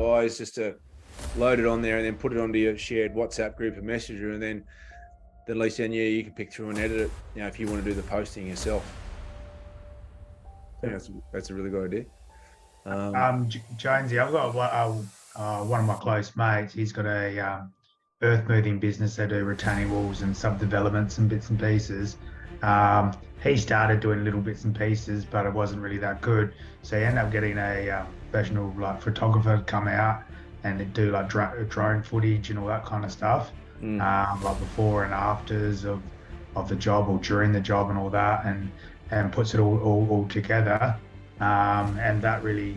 guys just to load it on there and then put it onto your shared WhatsApp group or Messenger, and then at least then you can pick through and edit it. If you want to do the posting yourself. Yeah, that's a really good idea. Jonesy, I've got one of my close mates. He's got a earth moving business. They do retaining walls and sub-developments and bits and pieces. He started doing little bits and pieces, but it wasn't really that good. So he ended up getting a professional photographer to come out and do drone footage and all that kind of stuff, like before and afters of the job or during the job and all that, and puts it all together. And that really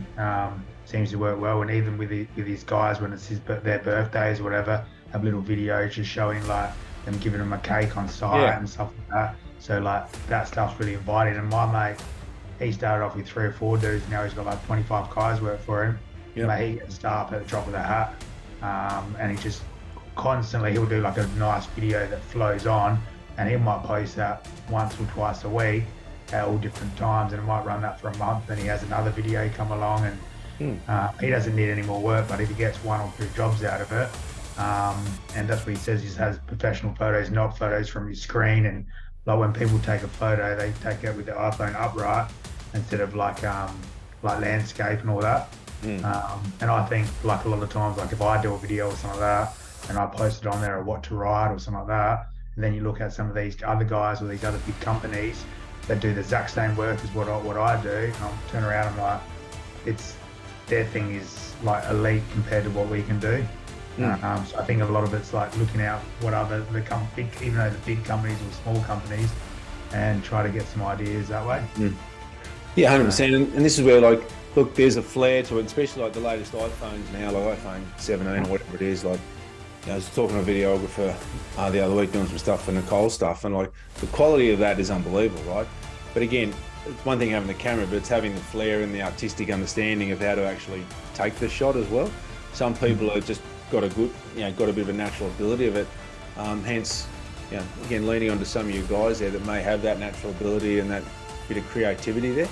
seems to work well. And even with his guys, when it's their birthdays or whatever, have little videos just showing them giving them a cake on site and stuff like that. So that stuff's really inviting. And my mate, he started off with 3 or 4 dudes. Now he's got 25 guys work for him. Yep. Mate, he gets staff at the drop of the hat. And he just constantly, he'll do a nice video that flows on, and he might post that once or twice a week at all different times, and it might run that for a month. Then he has another video come along, and he doesn't need any more work, but if he gets 1 or 2 jobs out of it, and that's what he says, he has professional photos, not photos from his screen. And when people take a photo, they take it with their iPhone upright instead of landscape and all that. And I think a lot of times, if I do a video or something like that and I post it on there, or what to write or something like that, and then you look at some of these other guys or these other big companies that do the exact same work as what I do, and I'll turn around and their thing is elite compared to what we can do. So I think a lot of it's looking out what other big, even though the big companies or small companies, and try to get some ideas that way. Yeah, 100%. And this is where look, there's a flair to it, especially the latest iPhones now, iPhone 17 or whatever it is. I was talking to a videographer the other week doing some stuff for Nicole stuff, and the quality of that is unbelievable, right? But again, it's one thing having the camera, but it's having the flair and the artistic understanding of how to actually take the shot as well. Some people have just got a good, got a bit of a natural ability of it. Hence, again, leaning onto some of you guys there that may have that natural ability and that bit of creativity there.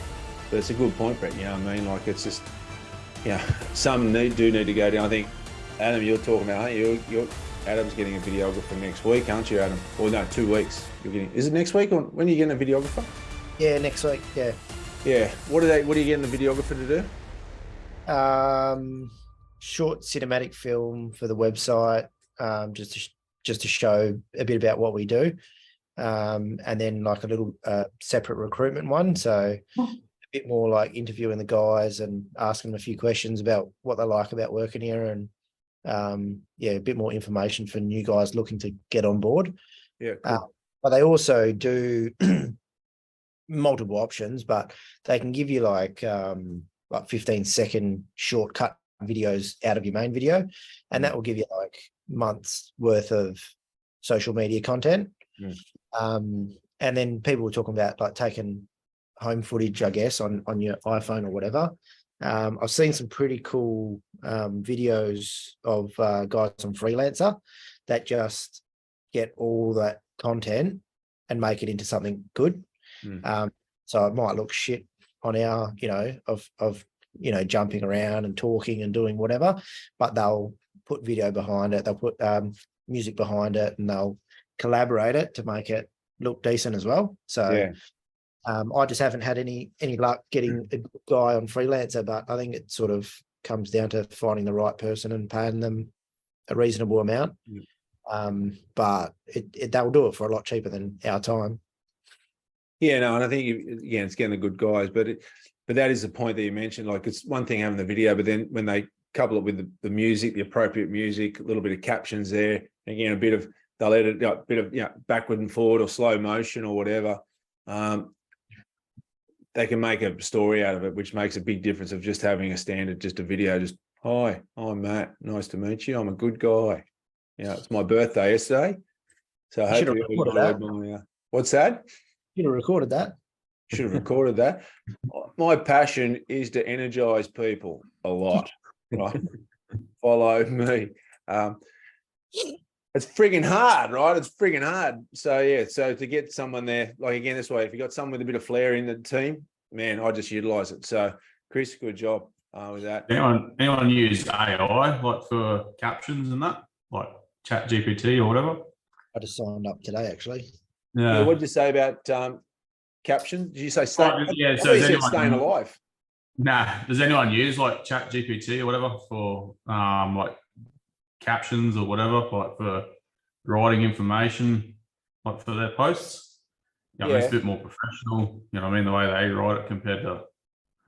But it's a good point, Brett. You know what I mean? It's just, some do need to go down. I think, Adam, you're talking about, aren't you? Adam's getting a videographer next week, aren't you, Adam? Or no, 2 weeks. Is it next week, or when are you getting a videographer? Yeah, next week. Yeah. Yeah. What are you getting the videographer to do? Short cinematic film for the website, just to show a bit about what we do, and then a little separate recruitment one. So a bit more interviewing the guys and asking them a few questions about what they like about working here, and a bit more information for new guys looking to get on board. Yeah. Cool. But they also do multiple options, but they can give you 15-second shortcut videos out of your main video, and that will give you months worth of social media content. And then people were talking about taking home footage, I guess, on your iPhone or whatever. I've seen some pretty cool videos of guys on Freelancer that just get all that content and make it into something good. So it might look shit on our, of jumping around and talking and doing whatever, but they'll put video behind it, they'll put music behind it, and they'll collaborate it to make it look decent as well. So I just haven't had any luck getting a good guy on Freelancer, but I think it sort of comes down to finding the right person and paying them a reasonable amount. But they'll do it for a lot cheaper than our time. Yeah, no, and I think it's getting the good guys, but that is the point that you mentioned. It's one thing having the video, but then when they couple it with the music, the appropriate music, a little bit of captions there, again, they'll edit a bit of backward and forward or slow motion or whatever. They can make a story out of it, which makes a big difference of just having just a video. Just, hi, I'm Matt. Nice to meet you. I'm a good guy. It's my birthday yesterday, so hopefully what's that? Should have recorded that. Should have recorded that. My passion is to energize people a lot. Right? Follow me. It's frigging hard, right? It's frigging hard. So so to get someone there, again, this way, if you got someone with a bit of flair in the team, man, I just utilize it. So Chris, good job. with that. Anyone use AI like for captions and that, like Chat GPT or whatever? I just signed up today, actually. Yeah, what did you say about captions? Did you say stay? Yeah, I so thought you is said anyone- staying alive. Nah, does anyone use like Chat GPT or whatever for like captions or whatever, like for writing information, like for their posts? I mean, it's a bit more professional, you know what I mean, the way they write it compared to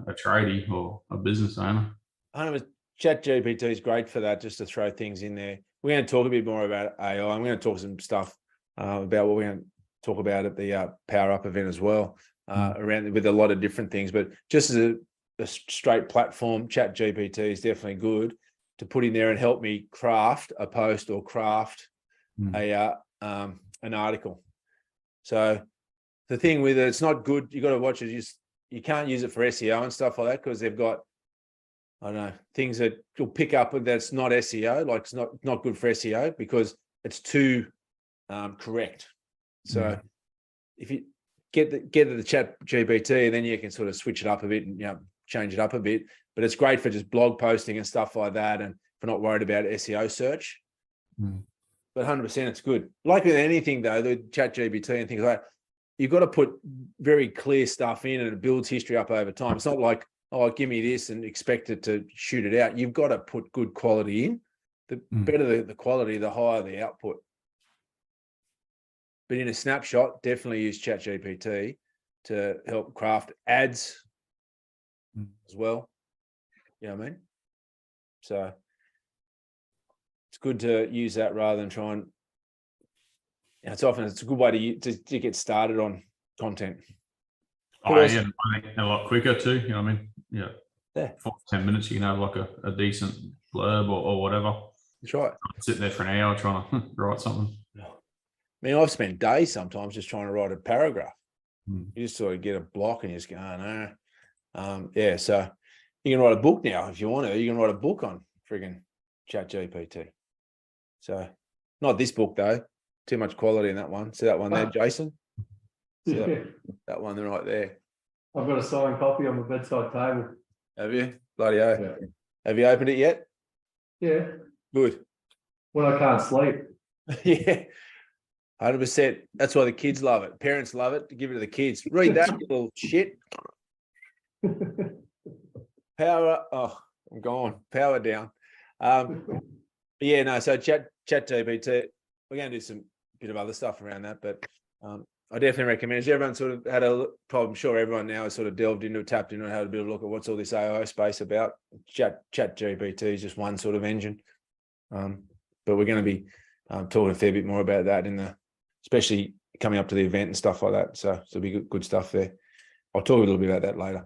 a tradie or a business owner. I know Chat GPT is great for that, just to throw things in there. We're going to talk a bit more about AI. I'm going to talk some stuff about what we're going to talk about at the Power Up event as well, around with a lot of different things. But just as a straight platform, Chat GPT is definitely good to put in there and help me craft a post or craft an article. So the thing with it, it's not good. You got to watch it. You can't use it for SEO and stuff like that, because they've got, I don't know, things that you'll pick up that's not SEO, like it's not good for SEO because it's too correct. So if you get to the Chat GPT, then you can sort of switch it up a bit and change it up a bit. But it's great for just blog posting and stuff like that, and for not worried about SEO search. But 100% it's good. Like with anything though, the Chat GPT and things like that, you've got to put very clear stuff in, and it builds history up over time. It's not like, oh, give me this and expect it to shoot it out. You've got to put good quality in. The better the quality, the higher the output. But in a snapshot, definitely use ChatGPT to help craft ads as well. You know what I mean? So it's good to use that rather than try and. It's a good way to get started on content. Oh, yeah, I think a lot quicker too. You know what I mean? Yeah. 5 to 10 minutes, you can have like a decent blurb or whatever. That's right. Sit there for an hour trying to write something. I mean, I've spent days sometimes just trying to write a paragraph. You just sort of get a block and you just go, oh, no. So you can write a book now if you want to. You can write a book on friggin' ChatGPT. So not this book though. Too much quality in that one. See that one there, Jason? See that one right there. I've got a signed copy on my bedside table. Have you? Bloody hell. Yeah. Have you opened it yet? Yeah. Good. When I can't sleep. Yeah. 100%. That's why the kids love it. Parents love it. Give it to the kids. Read that, you little shit. Power. Oh, I'm gone. Power down. So Chat GPT. We're going to do some bit of other stuff around that, but I definitely recommend it. Everyone sort of had a look, I'm sure everyone now has sort of delved into it, tapped into it, had a bit of a look at what's all this AI space about. Chat GPT is just one sort of engine. But we're going to be talking a fair bit more about that especially coming up to the event and stuff like that. So it'll be good stuff there. I'll talk a little bit about that later.